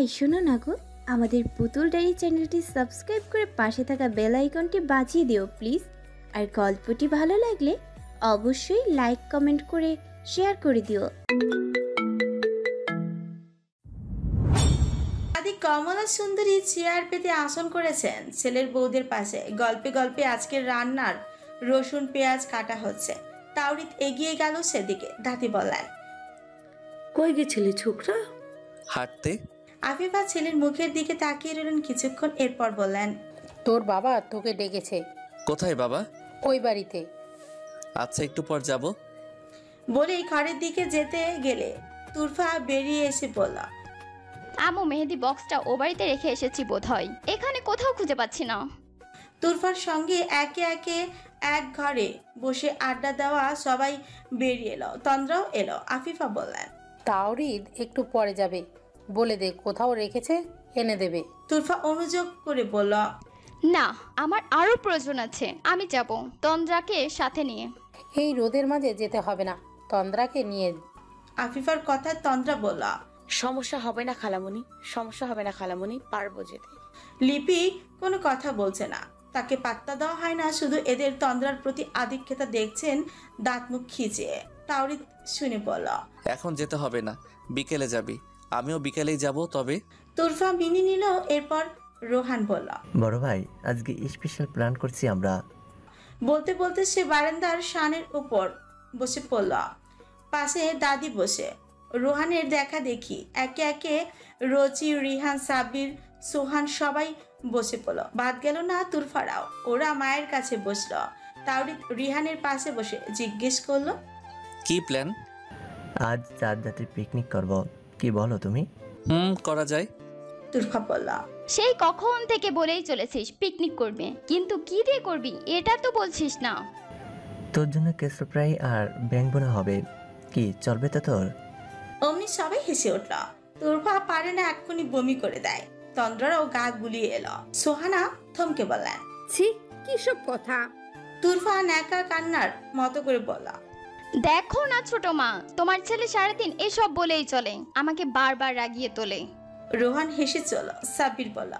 এই শোনো না গো, আমাদের পুতুল ডায়েরি চ্যানেলটি সাবস্ক্রাইব করে পাশে থাকা বেল আইকনটি বাজিয়ে দিও প্লিজ। আর গল্পটি ভালো লাগলে অবশ্যই লাইক কমেন্ট করে শেয়ার করে দিও। আদি কমলা সুন্দরী চেয়ার পেতে আসন করেছেন ছেলের বউদের পাশে। গল্পে গল্পে আজকের রান্নার রসুন পেঁয়াজ কাটা হচ্ছে। তাওরিত এগিয়ে গেল সেদিকে। দাদি বললেন, কই গেছিলি ছোকরা? হাঁটতে। আফিফা ছেলের মুখের দিকে তাকিয়ে রইলেন কিছুক্ষণ, এরপর বললেন, তোর বাবা তোকে ডেকেছে। কোথায় বাবা? ওই বাড়িতে। আচ্ছা, একটু পর যাব। বলেই ঘরের দিকে যেতে গেলে তুরফা বেরিয়ে এসে বলল, আম্মু মেহেদি বক্সটা ও বাড়িতে রেখে এসেছি বোধহয়, এখানে কোথাও খুঁজে পাচ্ছি না। তুরফার সঙ্গে একে একে এক ঘরে বসে আড্ডা দেওয়া সবাই বেরিয়ে এলো। তন্দ্রাও এলো। আফিফা বললেন, তাওরিদ একটু পরে যাবে, বলে দে কোথাও রেখেছে এনে দেবে। তুরফা অনুযোগ করে বলল, না, আমার আরো প্রয়োজন আছে, আমি যাব তন্দ্রাকে সাথে নিয়ে। এই রোদের মাঝে যেতে হবে না, তন্দ্রাকে নিয়ে। আফিফার কথায় তন্দ্রা বলল, সমস্যা হবে না খালামণি, সমস্যা হবে না খালামণি, পারবো যেতে। লিপি কোনো কথা বলছে না, তাকে পাত্তা দেওয়া হয় না। শুধু এদের তন্দ্রার প্রতি আধিক্যতা দেখছেন দাঁত মুখ খিচিয়ে। তাওরিত শুনে বলল, এখন যেতে হবে না, বিকেলে যাবি। আমিও বিকেলেই যাব। তবে তুরফা মিনি নিল। এরপর রোহান বলল, বড় ভাই আজকে স্পেশাল প্ল্যান করছি আমরা। বলতে বলতে সে বারান্দার শানের উপর বসে পড়ল। পাশে দাদি বসে। রোহানের দেখা দেখি একে একে রচি, রিহান, সাব্বির, সোহান সবাই বসে পড়ল। বাদ গেল না তুরফারাও। ওরা মায়ের কাছে বসল। তাওরিত রিহানের পাশে বসে জিজ্ঞেস করলো, কি প্ল্যান? আজ চাঁদ রাতে পিকনিক করব, কি বলো তুমি? করা যায়। তুরফা বলল, সেই কখন থেকে বলেই চলেছিস পিকনিক করবে, কিন্তু কি দিয়ে করবি এটা তো বলছিস না। তোর জন্য কেশর ফ্রাই আর ব্যাংবোনা হবে, কি চলবে তো তোর? অমনি সবাই হেসে উঠল। তুরফা পারে না এক্ষুনি বমি করে দেয়। তন্দ্রারাও গা গুলিয়ে এলো। সোহানা থমকে বললেন, ছি, কি সব কথা? তুরফা ন্যাকা কান্নার মতো করে বলল, দেখো না ছোট মা, তোমার ছেলে সারাদিন এসব বলেই চলে, আমাকে বারবার রাগিয়ে তোলে। রোহান হেসে চল। সাব্বির বলল,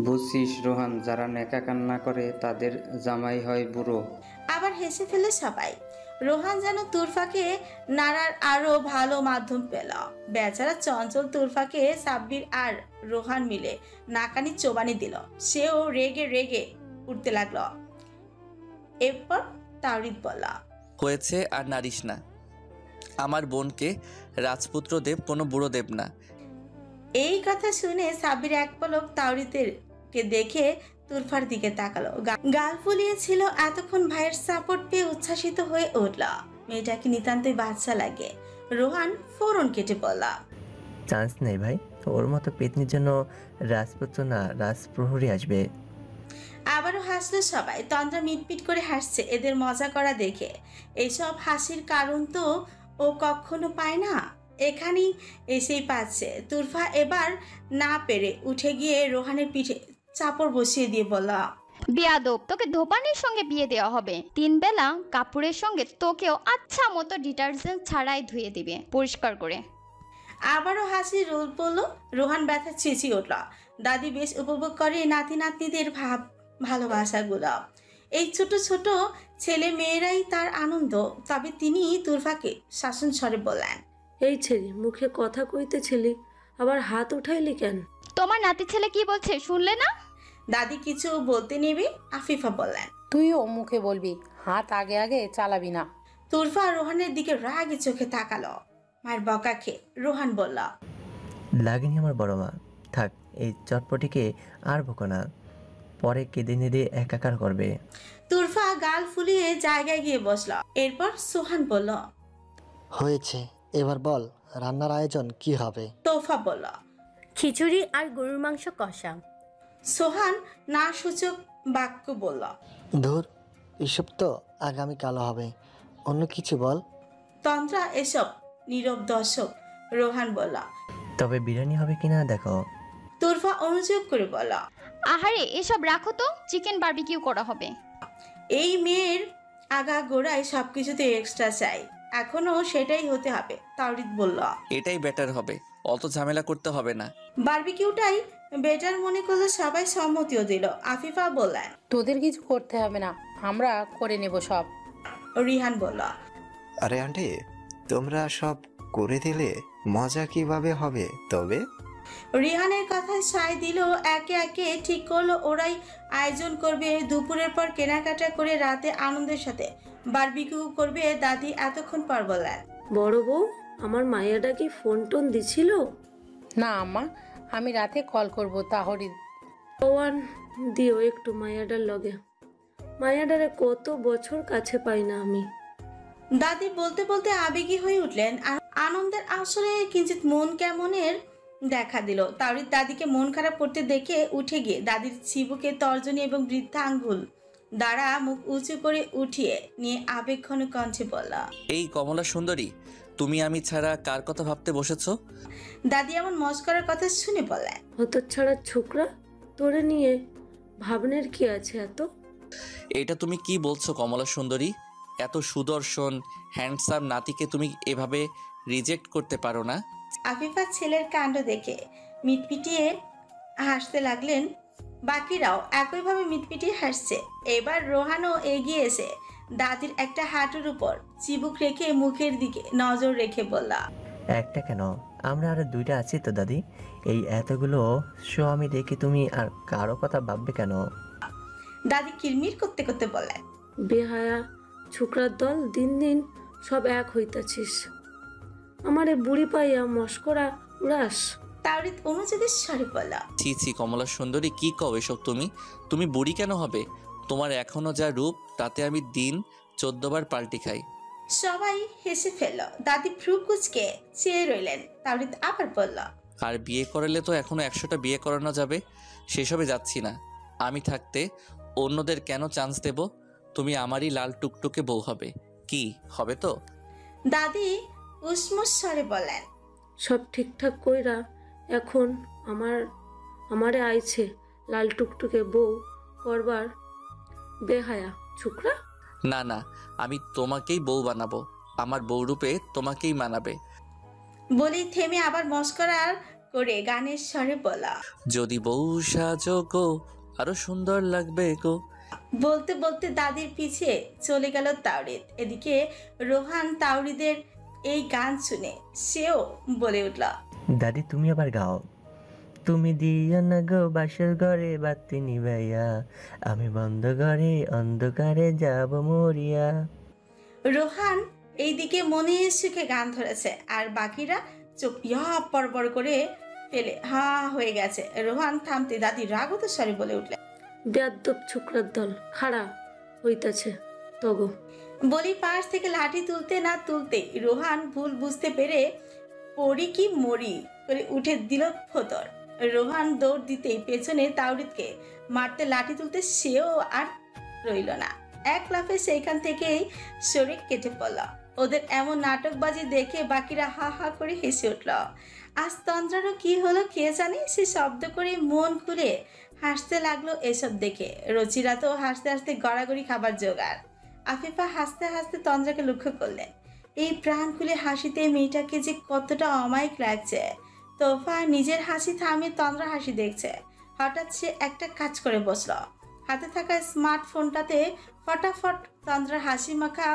বুঝছিস রোহান, যারা নেকা কান্না করে তাদের জামাই হয় বুড়ো। আবার হেসে ফেলে সবাই। রোহান যেন তুরফাকে নাড়ার আরো ভালো মাধ্যম পেল। বেচারা চঞ্চল তুরফাকে সাব্বির আর রোহান মিলে নাকানি চোবানি দিল। সেও রেগে রেগে উঠতে লাগলো। এরপর তাওরিত বলল, হয়েছে আর নারিস না। আমার বোনকে রাজপুত্র দেব, কোনো বুড়ো দেব না। এই কথা শুনে সাব্বির এক পলক তাওরিতেরকে দেখে তুরফার দিকে তাকালো। গাল ফুলিয়েছিল। এতক্ষণ ভাইয়ের সাপোর্ট পেয়ে উচ্ছ্বাসিত হয়ে উঠল। মেয়েটাকে নিতান্তই বাচ্চা লাগে। রোহান ফোরন কেটে বলল, চান্স নেই ভাই, ওর মতো পেতনির জন্য রাজপুত্র না রাজপ্রহরী আসবে। আবারও হাসলো সবাই। তন্দ্রা মিটমিট করে হাসছে এদের মজা করা দেখে। এইসব হাসির কারণ তো ও কখনো পায় না, এখানেই এসেই পাচ্ছে। তুরফা এবার না পেরে উঠে গিয়ে রোহানের পিঠে চাপড় বসিয়ে দিয়ে বলল, বেয়াদব, তোকে ধোপানির সঙ্গে বিয়ে দেওয়া হবে। 3 বেলা কাপড়ের সঙ্গে তোকেও আচ্ছা মতো ডিটারজেন্ট ছাড়াই ধুয়ে দিবে পরিষ্কার করে। আবারও হাসি রোল পড়লো। রোহান ব্যথা চেঁচিয়ে উঠল। দাদি বেশ উপভোগ করে নাতি নাতনিদের ভালোবাসাগুলো। এই ছোট ছোট ছেলে মেয়েরাই তার আনন্দ। তবে তিনি তুরফাকে শাসন স্বরে বললেন, এই ছেলে, মুখে কথা কইতেছিলি, আবার হাত উঠাইলি কেন? তোমার নাতি ছেলে কি বলছে শুনলে না? দাদি কিছু বলতে নেবে আফিফা বললেন, তুইও মুখে বলবি, হাত আগে আগে চালাবি না। তুরফা রোহানের দিকে রাগে চোখে তাকালো। মায়ের বকা খেয়ে রোহান বলল, লাগেনি আমার বড় মা, থাক এই চটপটিকে আর বকো না, পরে কেঁদে নেদে একাকার করবে। তুরফা গাল ফুলিয়ে জায়গায় গিয়ে বসল। এরপর সোহান বলল, হয়েছে, এবার বল রান্নার আয়োজন কি হবে? তোফা বলল, খিচুড়ি আর গরুর মাংস কষা। সোহান না সূচক বাক্য বলল, ধুর, এসব তো আগামীকাল হবে, অন্য কিছু বল। তন্ত্রা এসব নীরব দর্শক। রোহান বলল, তবে বিরিয়ানি হবে কিনা দেখো। তুরফা অনুযোগ করে বলল, আহারে এসব রাখো তো, চিকেন বারবিকিউ করা হবে। এই মেয়ের আগা গোড়ায় সবকিছুতে এক্সট্রা চাই, এখনো সেটাই হতে হবে। তাওরিত বলল, এটাই বেটার হবে, অত ঝামেলা করতে হবে না। বারবিকিউটাই বেটার মনে করলো, সবাই সম্মতিও দিল। আফিফা বললেন, তোদের কিছু করতে হবে না, আমরা করে নেব সব। রিহান বলল, আরে আন্টি, তোমরা সব করে দিলে মজা কিভাবে হবে তবে? রিহানের কথায় সায় দিল। একে একে ঠিক করলো ওরাই আয়োজন করবে। দুপুরের পর কেনাকাটা করে রাতে আনন্দের সাথে বারবিকিউ করবে। দাদি এতক্ষণ পর বললেন, বড় বউ, আমার মায়াটা কি ফোন টোন দিছিল? না আম্মা, আমি রাতে কল করব তাহলে। ওয়ান দিও একটু মায়াডার লগে। মায়াডারে কত বছর কাছে পাই না আমি। দাদি বলতে বলতে আবেগী হয়ে উঠলেন। আনন্দের আসলে কিঞ্চিত মন কেমনের দেখা দিল। তাওরিদ দাদিকে মন খারাপ করতে দেখে উঠে গিয়ে দাদির চিবুকে তর্জনী এবং বৃদ্ধা আঙ্গুল দ্বারা মুখ উঁচু করে উঠিয়ে নিয়ে আবেগঘন কণ্ঠে বলল, এই কমলা সুন্দরী, তুমি আমি ছাড়া কার কথা ভাবতে বসেছো? দাদি এমন মস্করার কথা শুনে বললেন, হতচ্ছাড়া ছোকরা, তোরে নিয়ে ভাবনের কি আছে এত? এটা তুমি কি বলছো কমলা সুন্দরী? এত সুদর্শন হ্যান্ডসাম নাতিকে তুমি এভাবে রিজেক্ট করতে পারো না। আফিফা ছেলের কাণ্ড দেখে মিটপিটিয়ে হাসতে লাগলেন। বাকিরাও একইভাবে মিটপিটিয়ে হাসছে। এবার রোহানও এগিয়ে এসে দাদির একটা হাঁটুর উপর চিবুক রেখে মুখের দিকে নজর রেখে বলল, একটা কেন, আমরা আরো 2টা আছি তো দাদি। এই এতগুলো শো আমি দেখি, তুমি আর কারো কথা ভাববে কেন? দাদি কিরমির করতে করতে বললেন, বেহায়া ছোকরার দল, দিন দিন সব এক হইতাছিস। আমারে বুড়ি পাইয়া মস্করা উড়াস। তাওরিদ অনুযায়ী স্বরে বলল, ছি ছি কমলা সুন্দরী, কি কও এসব তুমি? তুমি বুড়ি কেন হবে? তোমার এখনো যা রূপ তাতে আমি দিন 14 বার পাল্টি খাই। সবাই হেসে ফেলল। দাদি ভ্রু কুচকে চেয়ে রইলেন। তাওরিদ আবার বলল, আর বিয়ে করলে তো এখনো 100টা বিয়ে করানো যাবে, সেসবে যাচ্ছি না। আমি থাকতে অন্যদের কেন চান্স দেব? তুমি আমারই লাল টুকটুকে বউ হবে, কি হবে তো? দাদি উসমুস স্বরে বললেন, সব ঠিকঠাক কইরা এখন আমারে আইছে লাল টুকটুকে বউ করবার বেহায়া ছোকরা। না না, আমি তোমাকেই বউ বানাবো, আমার বউ রূপে তোমাকেই মানাবে। বলেই থেমে আবার মস্করা করে গানের স্বরে বলা, যদি বউ সাজো গো আরো সুন্দর লাগবে গো। বলতে বলতে দাদির পিছে চলে গেল তাওরিদ। এদিকে রোহান তাওরিদের এই গান শুনে সেও বলে উঠল, দাদি তুমি আবার গাও। তুমি দিও না গো বাসর ঘরে বাতি নিভাইয়া, আমি বন্ধ ঘরে অন্ধকারে যাব মরিয়া। রোহান এইদিকে মনে সুখে গান ধরেছে, আর বাকিরা চোখ পর করে ফেলে হা হয়ে গেছে। রোহান থামতে দাদি রাগত স্বরে বলে উঠলেন, বেয়াদ্দপ ছোকরার দল, খাড়া হইতাছে তগো। বলি পাশ থেকে লাঠি তুলতে না তুলতে রোহান ভুল বুঝতে পেরে পড়ি কি মরি করে উঠে দিল ফোতর। রোহান দৌড় দিতেই পেছনে তাওরিদকে মারতে লাঠি তুলতে সেও আর রইল না। এক লাফে সেইখান থেকেই শরীর কেটে পড়ল। ওদের এমন নাটকবাজি দেখে বাকিরা হা হা করে হেসে উঠল। আজ তন্দ্রারও কি হলো কে জানে, সে শব্দ করে মন খুলে হাসতে লাগলো এসব দেখে। রচিরা তো হাসতে হাসতে গড়াগড়ি খাবার জোগাড়। আফিফা হাসতে হাসতে তন্দ্রাকে লক্ষ্য করলেন। এই প্রাণ খুলে হাসিতে মেয়েটাকে যে কতটা অমায়িক লাগছে। তোফা নিজের হাসি থামিয়ে তন্দ্রা হাসি দেখছে। হঠাৎ সে একটা কাজ করে বসল। হাতে থাকা স্মার্টফোনটাতে ফটাফট তন্দ্রার হাসি মাখা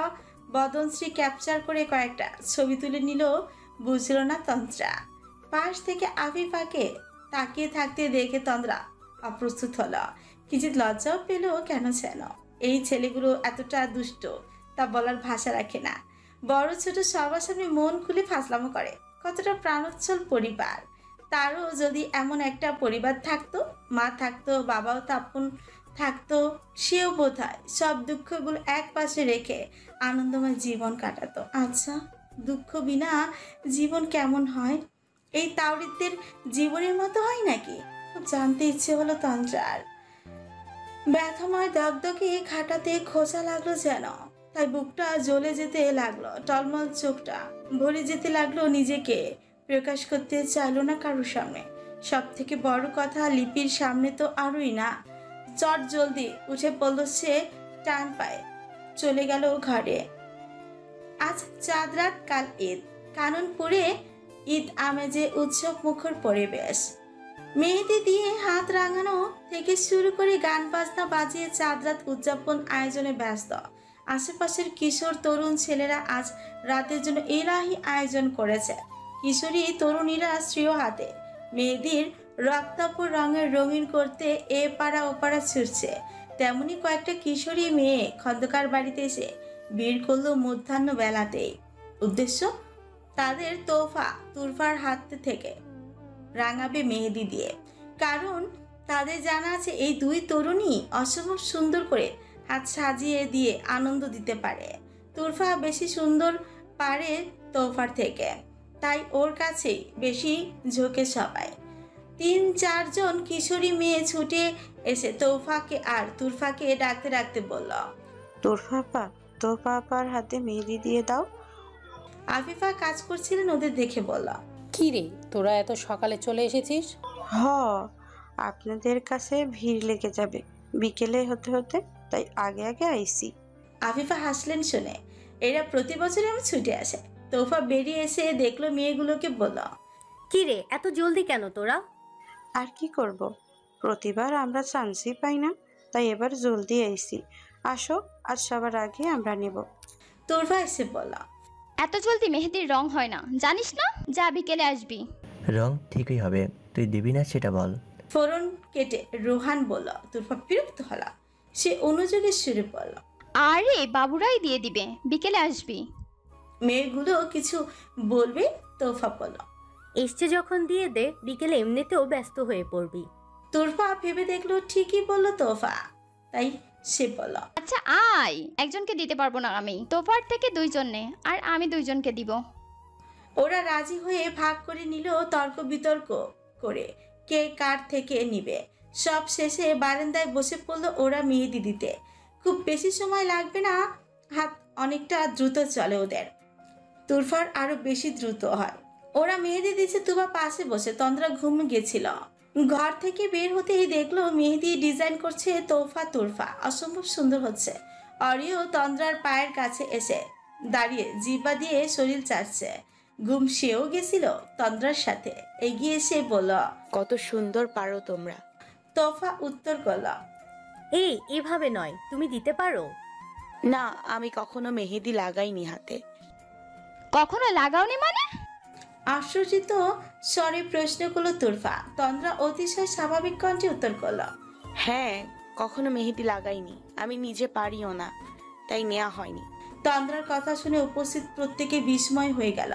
বদনশ্রী ক্যাপচার করে কয়েকটা ছবি তুলে নিল। বুঝল না তন্দ্রা। পাশ থেকে আফিফাকে তাকিয়ে থাকতে দেখে তন্দ্রা অপ্রস্তুত হলো। কিছু লজ্জাও পেল কেন যেন। এই ছেলেগুলো এতটা দুষ্ট তা বলার ভাষা রাখে না। বড় ছোট সবার সামনে মন খুলে ফাজলামো করে। কতটা প্রাণোচ্ছল পরিবার। তারও যদি এমন একটা পরিবার থাকতো, মা থাকতো, বাবাও আপন থাকতো, সেও বোধহয় সব দুঃখগুলো এক পাশে রেখে আনন্দময় জীবন কাটাতো। আচ্ছা, দুঃখ বিনা জীবন কেমন হয়? এই তাওরিদদের জীবনের মতো হয় নাকি? খুব জানতে ইচ্ছে হলো তন্দ্রার। ব্যথাময় দগদগে খাটাতে খোঁচা লাগলো যেন, তাই বুকটা জ্বলে যেতে লাগলো। টলমল চোখটা ভরে যেতে লাগলো। নিজেকে প্রকাশ করতে চাইলো না কারোর সামনে। সব থেকে বড় কথা, লিপির সামনে তো আরোই না। চট জলদি উঠে পড়ল সে, টান পায়ে চলে গেল ঘরে। আজ চাঁদ রাত, কাল ঈদ। কানন পড়ে ঈদ আমেজে উৎসব মুখর পরিবেশ। মেহেদি দিয়ে হাত রাঙানো থেকে শুরু করে গান বাজনা বাজিয়ে চাঁদ রাত উদযাপন আয়োজনে ব্যস্ত। আশেপাশের কিশোর তরুণ ছেলেরা আজ রাতের জন্য এলাহি আয়োজন করেছে। কিশোরী তরুণীরা শ্রেয় হাতে মেহেদির রক্তাভ রঙের রঙিন করতে এ পাড়া ও পাড়া ছুটছে। তেমনি কয়েকটা কিশোরী মেয়ে খন্দকার বাড়িতে এসে ভিড় করলো মধ্যাহ্ন বেলাতেই। উদ্দেশ্য তাদের তোফা তুরফার হাত থেকে রাঙাবে মেহেদি দিয়ে। কারণ তাদের জানা আছে এই দুই তরুণী অসম্ভব সুন্দর করে হাত সাজিয়ে দিয়ে আনন্দ দিতে পারে। তুরফা বেশি সুন্দর পারে তোফার থেকে, তাই ওর কাছেই বেশি ঝোঁকে সবাই। 3-4 জন কিশোরী মেয়ে ছুটে এসে তোফাকে আর তুরফাকে ডাকতে ডাকতে বলল, তোরফা আপা, তোরফা আপার হাতে মেহেদি দিয়ে দাও। আফিফা কাজ করছিলেন, ওদের দেখে বলল, কি রে তোরা এত সকালে চলে এসেছিস? হ, আপনাদের কাছে ভিড় লেগে যাবে বিকেলে হতে হতে, তাই আগে আগে আইছি। আফিফা হাসলেন শুনে। এরা প্রতি বছর আমি ছুটে আসে। তোফা বেরিয়ে এসে দেখলো মেয়েগুলোকে, বলল, কি রে এত জলদি কেন তোরা? আর কি করব, প্রতিবার আমরা চান্সই পাই না, তাই এবার জলদি আইছি। আসো, আজ সবার আগে আমরা নেব। তোরফা এসে বলল, এত জলদি মেহেদির রং হয় না জানিস না, যা বিকেলে আসবি। রং ঠিকই হবে, তুই দিবি না সেটা বল। ফোরন কেটে রোহান বলল। তোরফা বিরক্ত হলো। সে অনুযোগের সুরে বলল, আরে বাবুরাই দিয়ে দিবে, বিকেলে আসবি। মেয়েগুলো কিছু বলবে। তোফা বলল, এসছে যখন দিয়ে দে, বিকেলে এমনিতেও ব্যস্ত হয়ে পড়বি। তোরফা ভেবে দেখলো ঠিকই বলল তোফা, তাই সে বলল, আচ্ছা আয়, একজনকে দিতে পারবো না আমি, তোফার থেকে 2 জন নে, আর আমি 2 জনকে দিব। ওরা রাজি হয়ে ভাগ করে নিল, তর্ক বিতর্ক করে কে কার থেকে নিবে। সব শেষে বারান্দায় বসে পড়লো ওরা মেহেদি দিতে। খুব বেশি সময় লাগবে না, হাত অনেকটা দ্রুত চলে ওদের। তুরফার আরো বেশি দ্রুত হয়। ওরা মেহেদি দিচ্ছে, তুবা পাশে বসে। তন্দ্রা ঘুম গেছিল। ঘর থেকে বের হতেই দেখলো মেহেদি ডিজাইন করছে তোফা তুরফা, অসম্ভব সুন্দর হচ্ছে। অরিও তন্দ্রার পায়ের কাছে এসে দাঁড়িয়ে জিহ্বা দিয়ে শরীর চাটছে। ঘুম সেও গেছিল তন্দ্রার সাথে। এগিয়ে এসে বলল, কত সুন্দর পারো তোমরা। তোফা উত্তর করল, এই এভাবে নয়, তুমি দিতে পারো? না, আমি কখনো মেহেদি লাগাইনি হাতে। কখনো লাগাওনি মানে? আশ্চর্যিত স্বরে প্রশ্ন করলো তুরফা। তন্দ্রা অতিশয় স্বাভাবিক কণ্ঠে উত্তর করল, হ্যাঁ, কখনো মেহেদি লাগাইনি, আমি নিজে পারিও না, তাই নেওয়া হয়নি। তন্দ্রার কথা শুনে উপস্থিত প্রত্যেকে বিস্ময় হয়ে গেল।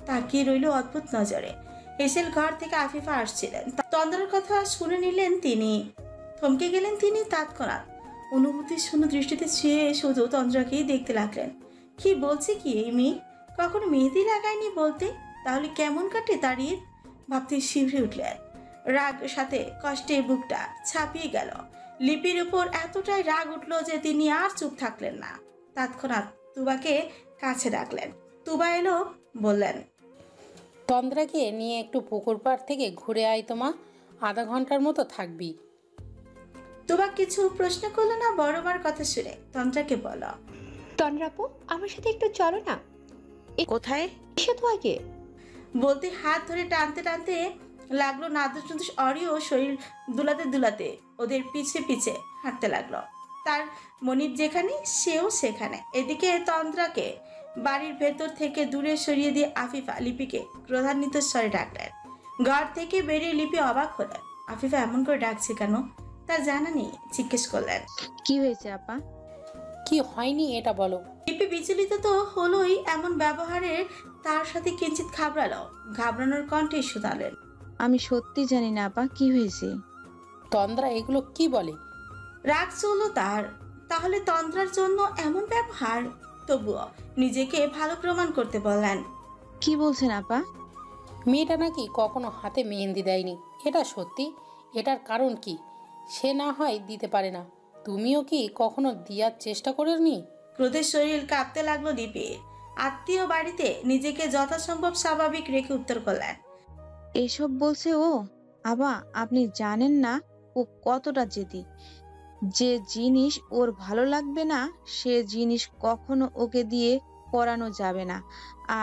তাকিয়ে রইল অদ্ভুত নজরে। হেসেল ঘর থেকে আফিফা আসছিলেন। তন্দ্রার কথা শুনে নিলেন তিনি। থমকে গেলেন তিনি তৎক্ষণাৎ। অনুভূতি শূন্য দৃষ্টিতে চেয়ে শুধু তন্দ্রাকেই দেখতে লাগলেন। কি বলছে কি এই মেয়ে? কখনো মেহেদি লাগায়নি বলতে? তাহলে কেমন কাটে তার ঈদ? ভাবতে শিউরে উঠলেন। রাগ সাথে কষ্টে বুকটা ছাপিয়ে গেল। লিপির উপর এতটাই রাগ উঠল যে তিনি আর চুপ থাকলেন না। তৎক্ষণাৎ তুবাকে কাছে ডাকলেন। তুবা এলো, বললেন, তন্দ্রাকে নিয়ে একটু পুকুর পাড় থেকে ঘুরে আয় তো মা, আধা ঘন্টার মতো থাকবি। তুবা কিছু প্রশ্ন করলো না। বড়মার কথা শুনে তন্দ্রাকে বলল, তন্দ্রাপু, আমার সাথে একটু চলো না। কোথায়? এসো তো আগে। বলতে হাত ধরে টানতে টানতে লাগলো নাদুস নুদুস। অরিও শরীর দুলাতে দুলাতে ওদের পিছে পিছে হাঁটতে লাগলো। তার মনিব যেখানে সেও সেখানে। এদিকে তন্দ্রাকে বাড়ির ভেতর থেকে দূরে সরিয়ে দিয়ে আফিফা লিপিকে ক্রোধান্বিত স্বরে ডাকলেন। ঘর থেকে বেরিয়ে লিপি অবাক হলেন। আফিফা এমন করে ডাকছে কেন তার জানা নেই। জিজ্ঞেস করলেন, কি হয়েছে আপা? কি হয়নি এটা বলো। লিপি বিচলিত তো হলোই, এমন ব্যবহারে তার সাথে কিঞ্চিত ঘাবড়ালো। ঘাবড়ানোর কণ্ঠে শুধালেন, আমি সত্যি জানি না আপা, কি হয়েছে? তন্দ্রা এগুলো কি বলে? রাগ চলল তার। তাহলে তন্দ্রার জন্য এমন ব্যবহার? তবুও নিজেকে ভালো প্রমাণ করতে বললেন, কি বলছেন আপা? মেয়েটা নাকি কখনো হাতে মেহেন্দি দেয়নি, এটা সত্যি? এটার কারণ কি? সে না হয় দিতে পারে না, তুমিও কি কখনো দেওয়ার চেষ্টা করেনি? ক্রোধের শরীর কাঁপতে লাগলো লিপির। আত্মীয় বাড়িতে নিজেকে যথাসম্ভব স্বাভাবিক রেখে উত্তর করলেন, এইসব বলছে ও? আবা, আপনি জানেন না ও কতটা জেদি। যে জিনিস ওর ভালো লাগবে না সে জিনিস কখনো ওকে দিয়ে পরানো যাবে না।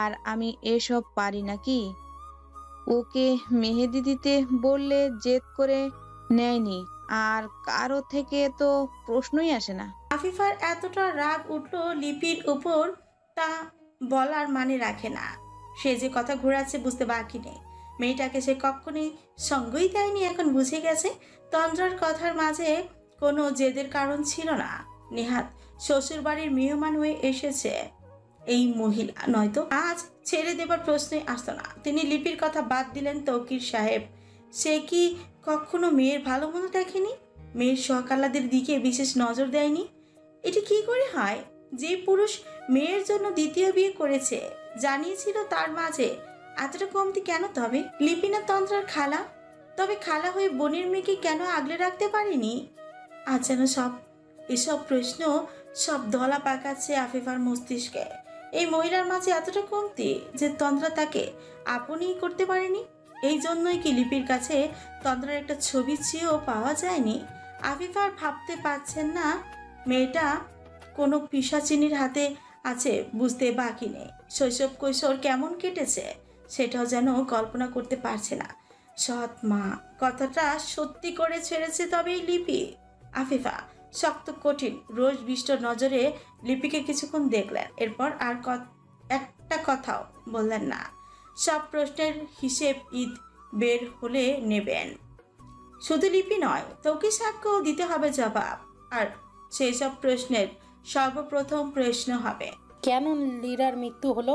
আর আমি এসব পারি নাকি? ওকে মেহেদি দিতে বললে জেদ করে নেয়নি, আর কারো থেকে তো প্রশ্নই আসে না। আফিফার এতটা রাগ উঠল লিপির উপর, তা বলার মানে রাখে না। সে যে কথা ঘোরাচ্ছে বুঝতে বাকি নেই। মেয়েটাকে সে কখনোই সঙ্গই দেয়নি, এখন বুঝে গেছে তন্দ্রার কথার মাঝে কোনো জেদের কারণ ছিল না। নেহাত শ্বশুর বাড়ির মেহমান হয়ে এসেছে এই মহিলা, নয়তো আজ ছেড়ে দেবার প্রশ্নই আসতো না। তিনি লিপির কথা বাদ দিলেন। তৌকির সাহেব সে কি কখনো মেয়ের ভালো মন্দ দেখেনি? মেয়ের শখ-আহ্লাদের দিকে বিশেষ নজর দেয়নি? এটি কি করে হয়? যে পুরুষ মেয়ের জন্য দ্বিতীয় বিয়ে করেছে জানিয়েছিল তার মাঝে এতটা কমতি কেন? তবে লিপি না তন্ত্রার খালা? তবে খালা হয়ে বোনের মেয়েকে কেন আগলে রাখতে পারেনি? আজ যেন এসব প্রশ্ন সব দলা পাকাচ্ছে আফিফার মস্তিষ্কে। এই মহিলার মাঝে এতটা কমতি যে তন্দ্রা তাকে আপনই করতে পারেনি। এই জন্যই কি লিপির কাছে তন্দ্রার একটা ছবি চেয়েও পাওয়া যায়নি? আফিফার ভাবতে পারছেন না মেয়েটা কোনো পিশাচিনীর হাতে আছে, বুঝতে বাকি নেই। শৈশব কৈশোর কেমন কেটেছে সেটাও যেন কল্পনা করতে পারছে না। সৎ মা কথাটা সত্যি করে ছেড়েছে তবেই লিপি। আফিফা শক্ত কঠিন রোজ বিষ্ট নজরে লিপিকে কিছুক্ষণ দেখলেন, এরপর আর একটা কথাও বললেন না। সব প্রশ্নের হিসেব ঈদ বের হলে নেবেন। শুধু লিপি নয়, তৌকির সাহেবকেও দিতে হবে জবাব। আর সেই সব প্রশ্নের সর্বপ্রথম প্রশ্ন হবে, কেন লীরার মৃত্যু হলো?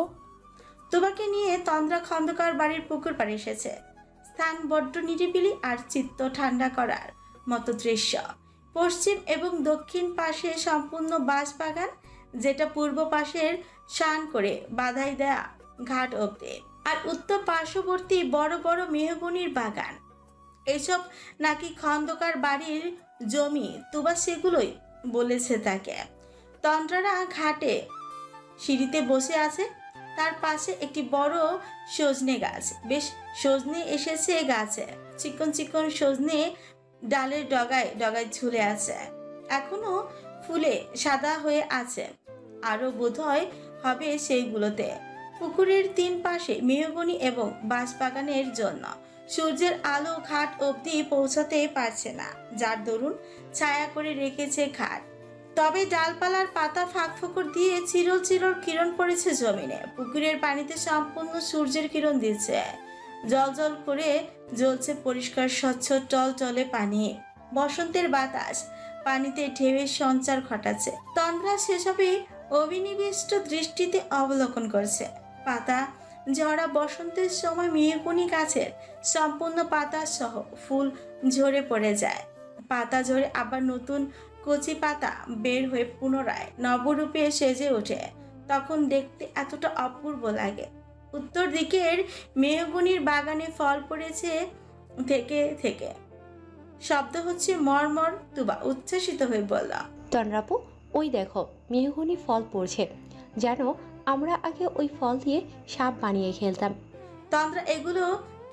তোমাকে নিয়ে তন্দ্রা খন্দকার বাড়ির পুকুর পাড়ে এসেছে। স্থান বড্ড নিরিবিলি আর চিত্ত ঠান্ডা করার মতো দৃশ্য। পশ্চিম এবং দক্ষিণ পাশে সম্পূর্ণ বাঁশবাগান, যেটা পূর্ব পাশের শান করে বাধাই দেয়া ঘাট অব্দি, আর উত্তর পার্শ্ববর্তী বড় বড় মেহগনির বাগান। এসব নাকি খন্দকার বাড়ির জমি। তুবা সেগুলোই বলেছে তাকে। তন্দ্রারা ঘাটে সিঁড়িতে বসে আছে, তার পাশে একটি বড় সজনে গাছ। বেশ সজনে এসেছে গাছে, চিকন চিকন সজনে ডালের ডগায় ডগায় ঝুলে আছে, এখনো ফুলে সাদা হয়ে আছে, আরো বোধহয় হবে সেইগুলোতে। পুকুরের তিন পাশে মেহগনি এবং বাঁশবাগানের জন্য সূর্যের আলো ঘাট অবধি পৌঁছাতে পারছে না, যার দরুন ছায়া করে রেখেছে ঘাট। তবে ডালপালার পাতা ফাঁক ফোকর দিয়ে চিরল চিরল কিরণ পড়েছে জমিনে। পুকুরের পানিতে সম্পূর্ণ সূর্যের কিরণ দিচ্ছে। জল জল করে জ্বলছে পরিষ্কার স্বচ্ছ টলটলে পানি। বসন্তের বাতাস পানিতে ঢেউয়ের সঞ্চার ঘটাচ্ছে। তন্দ্রা সেসবে অবিনিবিষ্ট দৃষ্টিতে অবলোকন করছে। পাতা ঝরা বসন্তের সময় মেহগনি গাছের সম্পূর্ণ পাতা সহ ফুল ঝরে পড়ে যায়। পাতা ঝরে আবার নতুন কচি পাতা বের হয়ে পুনরায় নবরূপে সেজে ওঠে। তখন দেখতে এতটা অপূর্ব লাগে। উত্তর দিকের মেহগনির বাগানে ফল পড়েছে থেকে থেকে, শব্দ হচ্ছে মরমর। তুবা উচ্ছ্বসিত হয়ে বলল, তন্দ্রাপু ওই দেখো মেহগনি ফল পড়ছে, জানো আমরা আগে ওই ফল দিয়ে সাপ বানিয়ে খেলতাম। তন্দ্রা এগুলো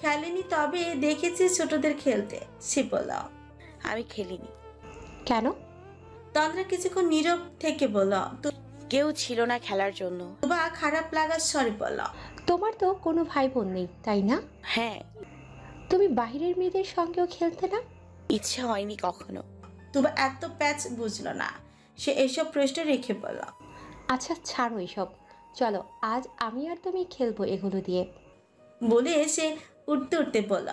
খেলেনি, তবে দেখেছি ছোটদের খেলতে। সে বলল, আমি খেলিনি। কেন? তন্দ্রা কিছুক্ষণ নীরব থেকে বলল, কেউ ছিল না খেলার জন্য। তুবা খারাপ লাগার স্বরে বলল, তোমার তো কোনো ভাই বোন নেই তাই না? হ্যাঁ। তুমি বাহিরের মেয়েদের সঙ্গেও খেলতে না? ইচ্ছে হয়নি কখনো। তুবা এত প্যাচ বুঝলো না। সে এসব প্রশ্ন রেখে বলল, আচ্ছা ছাড়ো এসব, চলো আজ আমি আর তুমি খেলবো এগুলো দিয়ে। বলে সে উঠতে উঠতে বলল,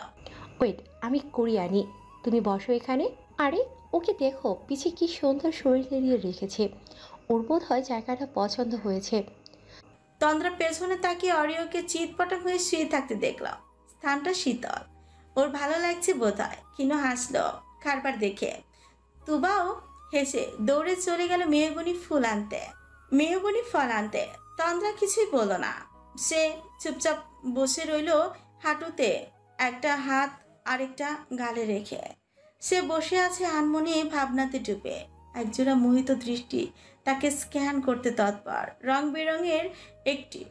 ওয়েট আমি করি আনি, তুমি বসো এখানে। আরে ওকে দেখো পিছে কি সুন্দর শরীর দিয়ে রেখেছে, ওর বোধ হয় জায়গাটা পছন্দ হয়েছে। তন্দ্রা পেছনে তাকিয়ে অরিয়কে চিৎপটাং হয়ে শুয়ে থাকতে দেখল। স্থানটা শীতল, ওর ভালো লাগছে বোধ হয়। কিনো হাসলো খারবার দেখে। তুবাও হেসে দৌড়ে চলে গেল মেহগনি ফল আনতে। তন্দ্রা কিছুই বলল না। সে চুপচাপ বসে রইল, হাঁটুতে একটা হাত আরেকটা গালে রেখে। সে বসে আছে আনমনে ভাবনাতে ডুবে। একজোড়া মোহিত দৃষ্টি তাকে স্ক্যান করতে তৎপর। রং বেরঙের একটি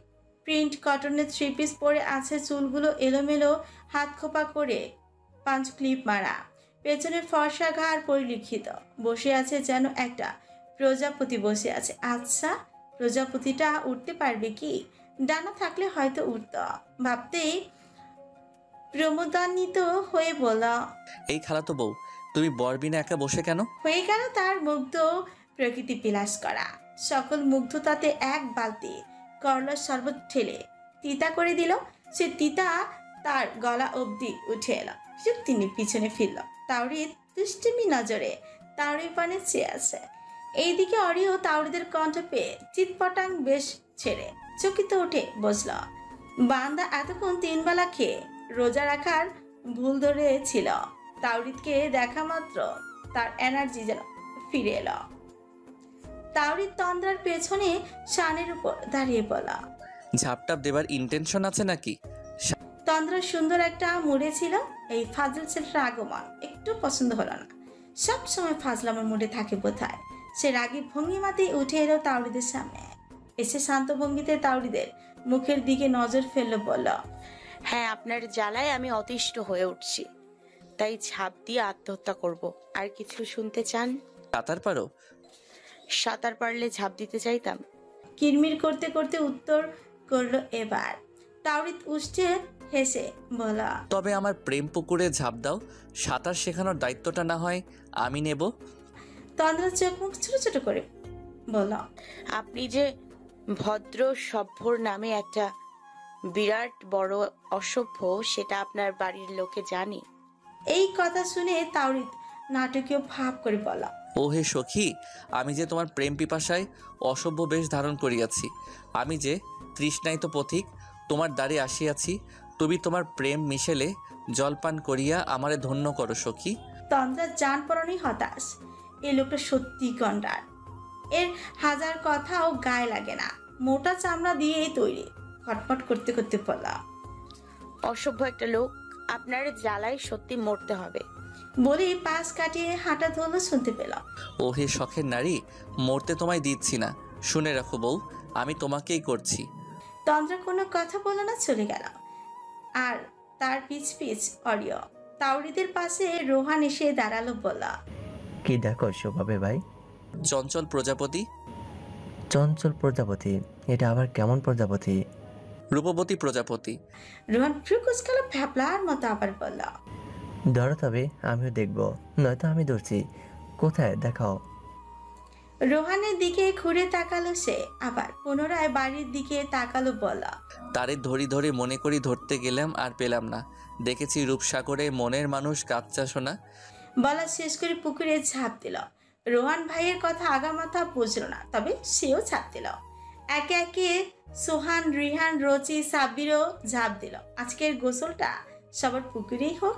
প্রিন্ট কটনের থ্রি পিস পরে আছে, চুলগুলো এলোমেলো, হাত খোপা করে পাঁচ ক্লিপ মারা, পেছনে ফর্সা ঘাড় পরিলিখিত। বসে আছে যেন একটা প্রজাপতি বসে আছে। আচ্ছা প্রজাপতিটা উঠতে পারবে কি? ডানা থাকলে হয়তো উঠত। ভাবতেই প্রমোদান্বিত হয়ে বলল, এই খালাতো বউ, তুমি বরবিনা একা বসে কেন? হয়ে গেল তার মুগ্ধ প্রকৃতি বিলাস করা। সকল মুগ্ধতাতে এক বালতি করলার শরবত ঠেলে তিতা করে দিল। সে তিতা তার গলা অবধি উঠে এলো। তিনি পিছনে ফিরল। তাওরিদ দুষ্টুমি নজরে তাওরির পানে চেয়ে আছে। এইদিকে অরিও তাওরিদের কণ্ঠ পেয়ে চিৎপটাং বেশ ছেড়ে চকিত উঠে বসল। বান্দা এতক্ষণ 3 বেলা খেয়ে রোজা রাখার ভুল ধরেছিল। তাওরিদকে দেখা মাত্র তার এনার্জি যেন ফিরে এলো। তাওরিদ তন্দ্রার পেছনে শানের উপর দাঁড়িয়ে পড়ল। ঝাপটাপ দেবার ইন্টেনশন আছে নাকি? তন্দ্রা সুন্দর একটা মুডে ছিল। এই ফাজল ছেলেটার আগমন একটু পছন্দ হলো না। সব সময় ফাজলামের মুডে থাকে বোধহয়। সে রাগী ভঙ্গিমাতেই উঠে এলো তাওরিদের সামনে। এসে শান্ত ভঙ্গিতে তাওরিদের মুখের দিকে নজর ফেললো, বলল, হ্যাঁ, আপনার জ্বালায় আমি অতিষ্ঠ হয়ে উঠছি, তাই ঝাঁপ দিয়ে আত্মহত্যা করব। আর কিছু শুনতে চান? সাঁতার পারো? সাঁতার পারলে ঝাঁপ দিতে চাইতাম। কিরমির করতে করতে উত্তর করলো এবার। তাওরিদ উষ্ঠে হেসে বলা, তবে আমার প্রেম পুকুরে ঝাঁপ দাও। সাঁতার শেখানোর দায়িত্বটা না হয় আমি নেব। তন্দ্রা চোখ মুখ ছোট ছোট করে বলল, আপনি যে ভদ্র সভ্যর নামে একটা বিরাট বড় অসভ্য, সেটা আপনার বাড়ির লোকে জানে। এই কথা শুনে তাওরিদ নাটকীয় ভাব করে বলা, ও হে সখী, আমি যে তোমার প্রেম পিপাসায় অসভ্য বেশ ধারণ করিয়াছি। আমি যে তৃষ্ণায়িত পথিক তোমার দ্বারে আসিয়াছি। তুমি তোমার প্রেম মিশেলে জলপান করিয়া আমারে ধন্য করো সখী। তন্দ্রার জান পরানি হতাশ। এই লোকটা সত্যি গন্ডার। এর হাজার কথাও গায়ে লাগে না। মোটা চামড়া দিয়ে তৈরি। খটমট করতে করতে বলা, অসভ্য একটা লোক, আপনার জ্বালায় সত্যি মরতে হবে। বলে পাশ কাটিয়ে হাঁটা ধরলো শুনতে পেল। ও হে শখের নারী, মরতে তোমায় দিচ্ছি না। শুনে রাখো বউ, আমি তোমাকেই করছি। তন্দ্রা কোনো কথা বলল না, চলে গেল। আর তার পিছ পিছ অরিয়। তাওরিদের পাশে রোহান এসে দাঁড়ালো, বলা, কি দেখো শোভাবে ভাই? চঞ্চল প্রজাপতি। চঞ্চল প্রজাপতি? এটা আবার কেমন প্রজাপতি? রূপবতী প্রজাপতি। রোহান ফ্রুকুচকালো ভ্যাপলার মতো আবার বলল, ধরো তবে আমিও দেখবো, নয়তো আমি ধরছি। কোথায় দেখাও। রোহানের দিকে ঘুরে তাকালো সে, আবার পুনরায় বাড়ির দিকে তাকালো, বলা, তারে ধরি ধরে মনে করি ধরতে গেলাম আর পেলাম না। দেখেছি রূপসাগরে মনের মানুষ কাচ্চা শোনা। বলা শেষ করে পুকুরে ঝাঁপ দিল। রোহান ভাইয়ের কথা আগামাথা বুঝলো না, তবে সেও ঝাঁপ দিল। একে একে সোহান, রিহান, রচি, সাব্বিরও ঝাঁপ দিল। আজকের গোসলটা সবার পুকুরেই হোক।